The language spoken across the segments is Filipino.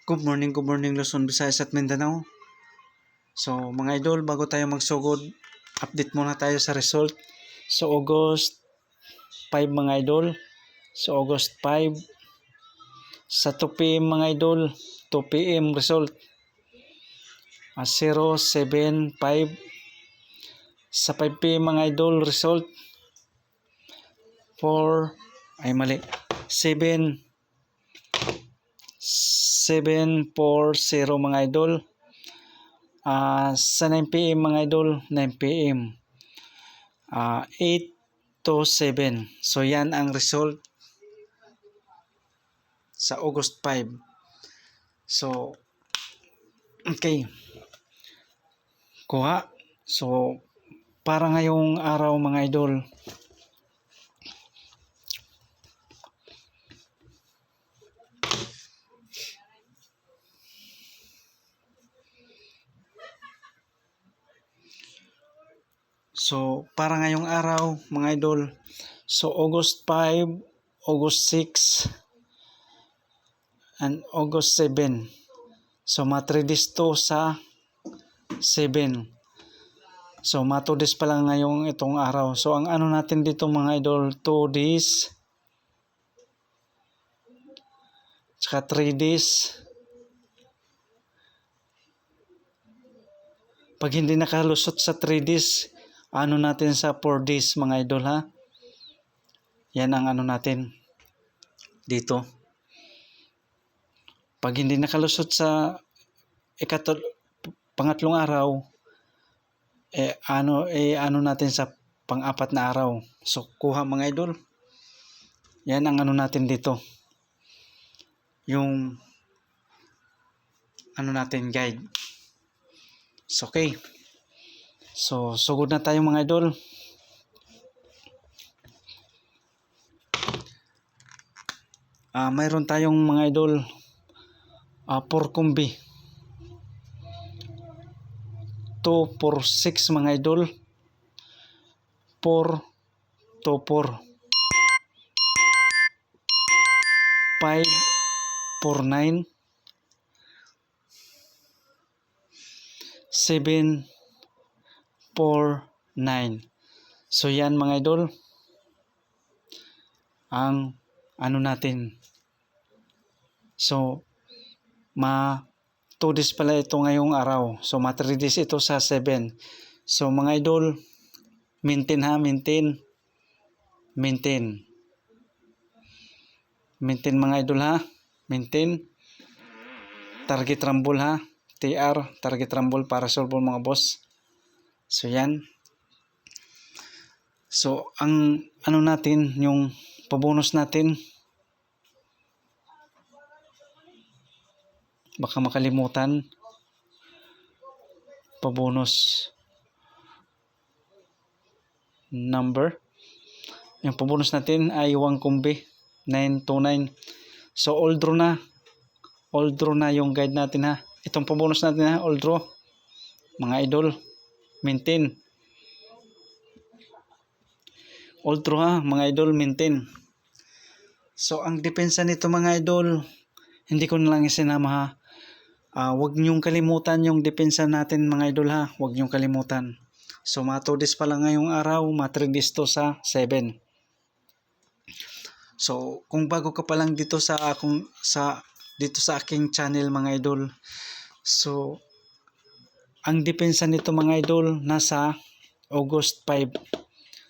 Good morning Luzon, Visayas at Mindanao. So mga idol, bago tayo magsugod, update muna tayo sa result. So August 5 mga idol. So August 5 sa 2 PM mga idol, 2 PM result. 075 sa 5 PM mga idol result. 740 mga idol. Sa 9 PM mga idol, 9 PM. 8 to 7. So yan ang result sa August 5. So okay. Kuha. So para ngayong araw mga idol, mga idol, so August 5, August 6, and August 7. So matridis to sa 7. So matudis pa lang ngayong itong araw. So ang ano natin dito mga idol, 2 days, tsaka 3 days. Pag hindi nakalusot sa 3 days, ano natin sa 4 days mga idol ha. Yan ang ano natin dito. Pag hindi nakalusot sa pangatlong araw, ano natin sa pang-apat na araw. So kuha mga idol. Yan ang ano natin dito. Yung ano natin guide. So okay. So sugod na tayo mga idol. Mayroon tayong mga idol 4 kumbi. 2, 4, 6 mga idol. 4, 2, 4. 5, 4, 9. 7, 4, 9. So yan mga idol ang ano natin. So 2 days pala ito ngayong araw. So 3 days ito sa 7. So mga idol, maintain ha, maintain mga idol ha, maintain. Target rumble ha, TR, target rumble para solve mga boss. So yan. So ang ano natin, yung pabonus natin, baka makalimutan, pabonus number. Yung pabonus natin ay 1 kumbi, 929. So all draw na yung guide natin ha. Itong pabonus natin ha, all draw mga idol, maintain. All draw ha mga idol, maintain. So ang depensa nito mga idol, hindi ko na lang isinama ha. Huwag niyong kalimutan yung depensa natin mga idol ha. Huwag niyong kalimutan. So matudis pa lang ngayong araw, matridis to sa 7. So kung bago ka pa lang dito sa aking channel mga idol, so ang depensa nito mga idol nasa August 5.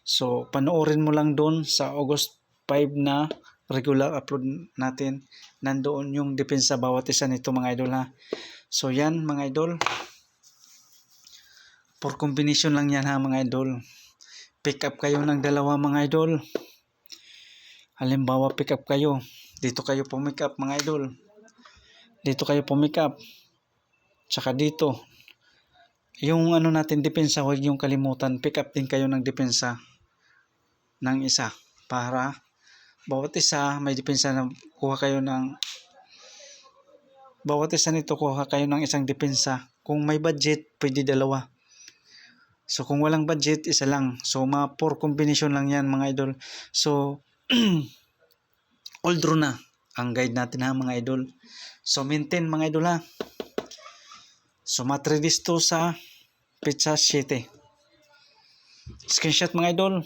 So panoorin mo lang doon sa August 5 na regular upload natin. Nandoon yung depensa bawat isa nito mga idol ha. So yan mga idol, for combination lang yan ha mga idol. Pick up kayo ng dalawa mga idol. Halimbawa pick up kayo, dito kayo pumick up mga idol, dito kayo pumick up, tsaka dito yung ano natin depensa, huwag yung kalimutan, pick up din kayo ng depensa ng isa para bawat isa may depensa na bawat isa nito kuha kayo ng isang depensa. Kung may budget, pwede dalawa. So kung walang budget, isa lang. So mga 4 combination lang yan mga idol. So all draw na ang guide natin ha mga idol. So maintain mga idol ha. So matridis to sa pizza 7. Screenshot mga idol.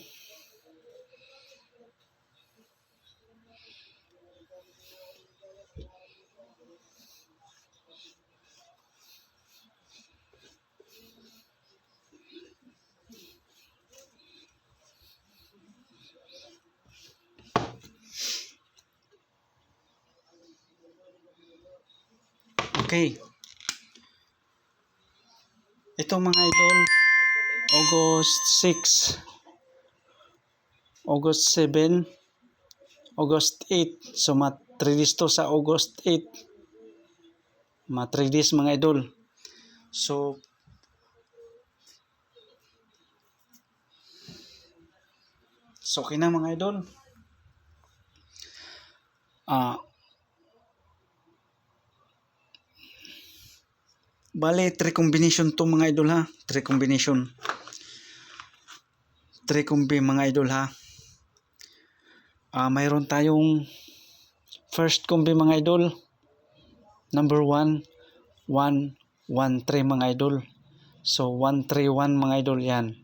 Okay. Ito mga idol, August 6, August 7, August 8. So matridis to sa August 8. Matridis mga idol. So okay na mga idol. Bale, 3 combination to mga idol ha. 3 combination. 3 combi mga idol ha. Mayroon tayong first combi mga idol. Number 1, 1, 1, 3 mga idol. So 1, 3, 1 mga idol yan.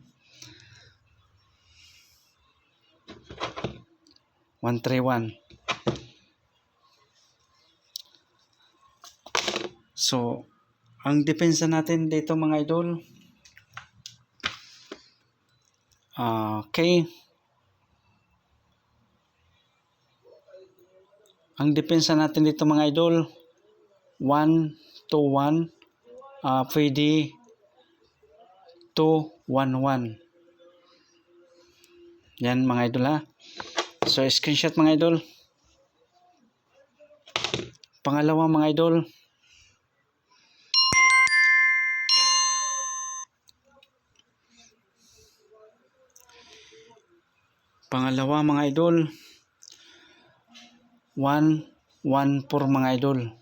1, 3, 1. So ang depensa natin dito mga idol, okay. Ang depensa natin dito mga idol, 1 to 1, pwede 2, 1, 1. Yan mga idol ha. So screenshot mga idol. Pangalawa mga idol, mga idol, 1, 1, 4 mga idol.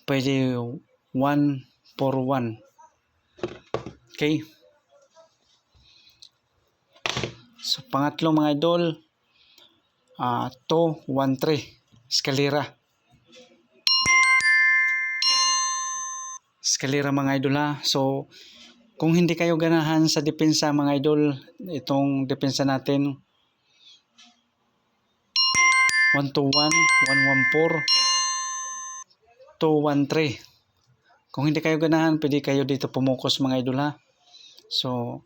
Pwede 1, 4, 1. Okay. So pangatlo mga idol, 2, 1, 3. Eskalera. Eskalera mga idol ha. So kung hindi kayo ganahan sa depensa mga idol, itong depensa natin 1 to 1, 1, 1, 4, 2, 1, 3. Kung hindi kayo ganahan, pwede kayo dito pumukos mga idol ha. So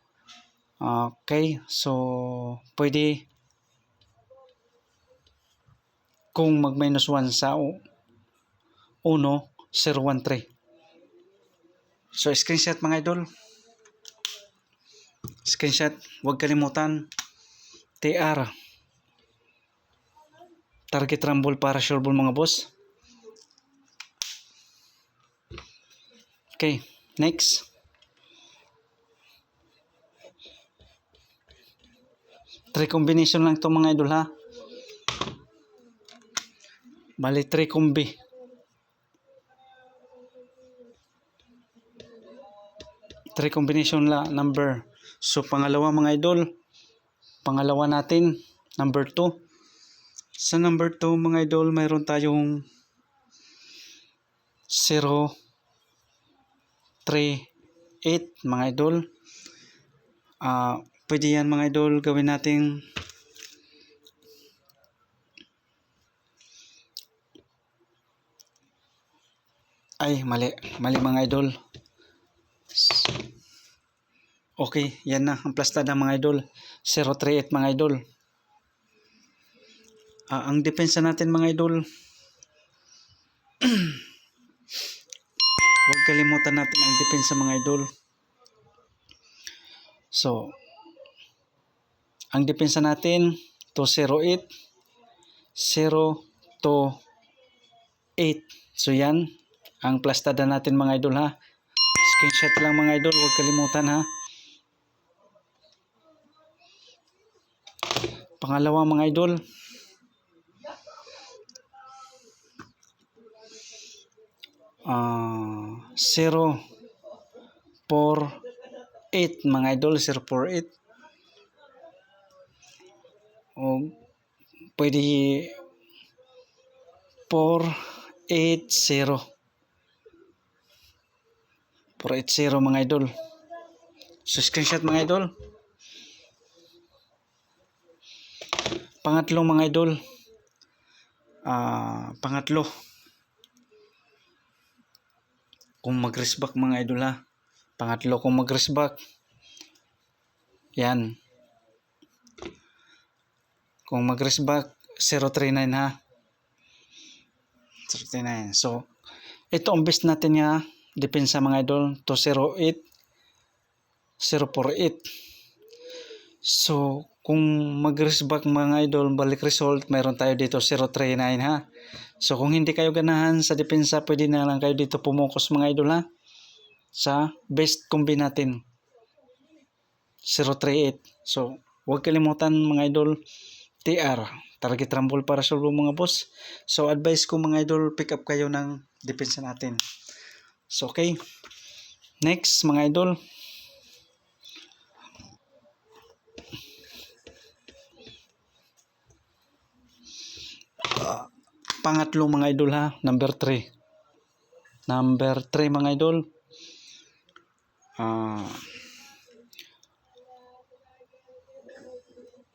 okay, so pwede kung mag minus 1 sa 1, 0, 1, 3. So screenshot mga idol. Screenshot, huwag kalimutan TR, target rumble para sure ball mga boss. Okay, next. Three combination lang to mga idol ha. Bali 3 combi. 3 combination la number. So pangalawa mga idol, pangalawa natin, number 2. Sa number 2 mga idol, mayroon tayong 0, 3, 8 mga idol. Pwede yan mga idol, gawin natin mali mga idol. Okay, yan na ang plastada mga idol. 038 mga idol. Ang depensa natin mga idol, huwag kalimutan natin ang depensa mga idol. So ang depensa natin 208, 0 to 8. So yan ang plastada natin mga idol ha. Screenshot lang mga idol, huwag kalimutan ha. Pangalawa mga idol, 0, 4, 8 mga idol, 0, 4, 8. O pwede 480. 480 mga idol. So screenshot mga idol. Pangatlo mga idol. Pangatlo. Kung mag-resback mga idol ha. Pangatlo kung mag-resback. Yan. Kung mag-resback 039 ha. 039. So ito ang best natin nga depensa mga idol, 208 048. So kung mag-resback mga idol, balik result, mayroon tayo dito 039 ha. So kung hindi kayo ganahan sa depensa, pwede na lang kayo dito pumukos mga idol ha. Sa best combi natin 038. So huwag kalimutan mga idol, TR, target rumble para sa mga boss. So advice ko mga idol, pick up kayo ng depensa natin. So okay, next mga idol, pangatlo mga idol ha, number 3 mga idol.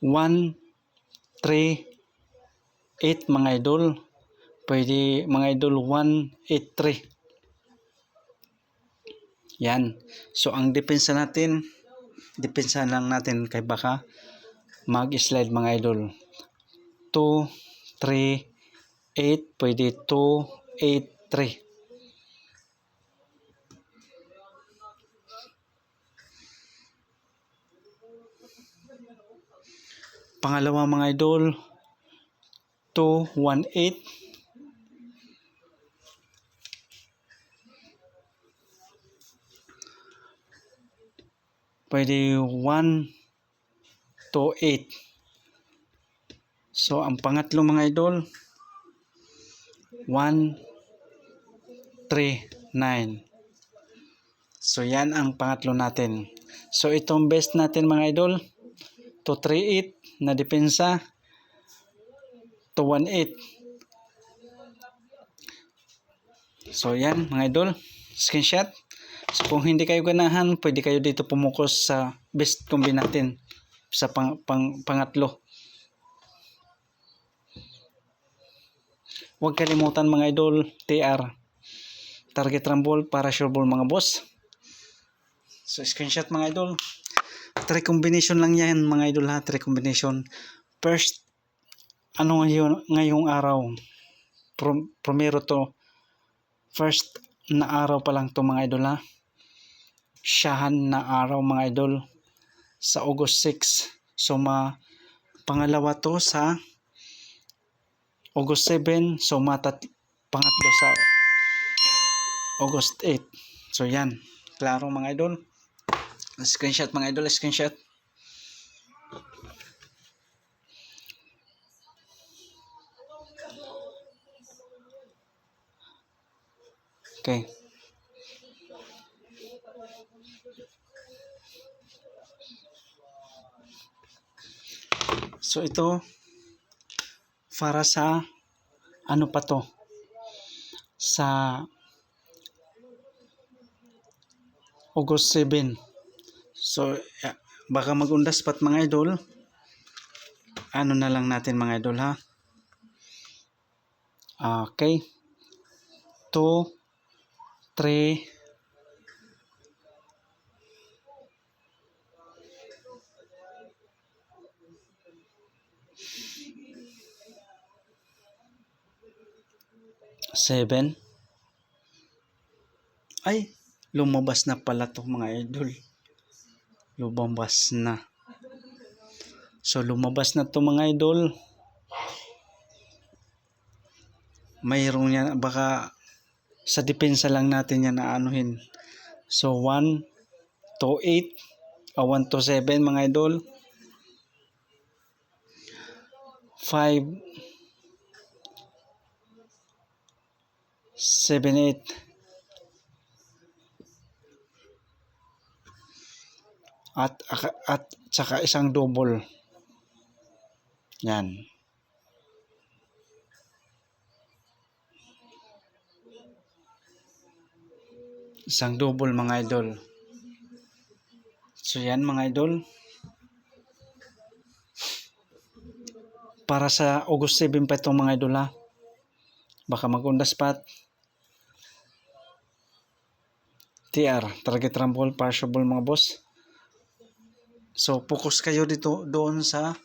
138 mga idol. Pwede mga idol 183. Yan. So ang depensa natin, depensa lang natin kay baka mag-slide mga idol. 2, 3, 8, pwede 2, 8, 3. Pangalawa mga idol, 2, 1, 8. Pwede 1, 2, 8. So ang pangatlo mga idol, 1, 3, 9. So yan ang pangatlo natin. So itong best natin mga idol, 238 na depensa, 218. So yan mga idol, screenshot. So kung hindi kayo ganahan, pwede kayo dito pumukos sa best combi natin sa pangatlo. Huwag kalimutan mga idol, TR, target rumble para sure ball mga boss. So screenshot mga idol. 3 combination lang yan mga idol ha, 3 combination. First, ngayong araw, primero to, first na araw pa lang to mga idol ha. Siyahan na araw mga idol sa August 6. So pangalawa to sa August 7. So pangatlo sa August 8. So yan, klaro mga idol. Screenshot mga idol, screenshot. Okay. So ito para sa ano pa to, sa August 7. So baka magundas pat mga idol, ano na lang natin mga idol ha. Okay, 2, 3, 7. Ay, lumabas na pala to mga idol. Lumabas na. So lumabas na to mga idol. Mayroon yan, baka sa depensa lang natin yan na anuhin. So 1, 2, 8, 1 to 7 mga idol. 5, 7, 8. At saka isang double. Yan. Isang double mga idol. So yan mga idol. Para sa August 7 pa itong mga idol ha. Baka mag-on-the-spot. TR, target rumble, partial mga boss. So focus kayo dito doon sa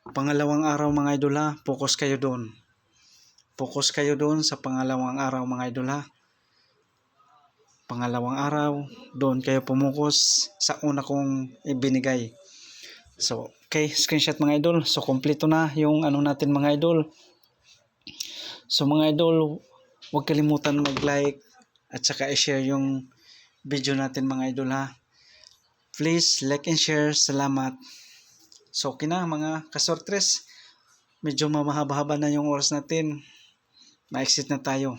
pangalawang araw mga idol ha. Focus kayo doon. Focus kayo doon sa pangalawang araw mga idol ha. Pangalawang araw, doon kayo pumukus sa una kong ibinigay. So, okay, screenshot mga idol. So, kompleto na yung ano natin mga idol. So, mga idol, huwag kalimutan mag-like at saka i-share yung video natin mga idol ha. Please like and share. Salamat. So, okay na mga kasortres. Medyo mamahaba-haba na yung oras natin. Ma-exit na tayo.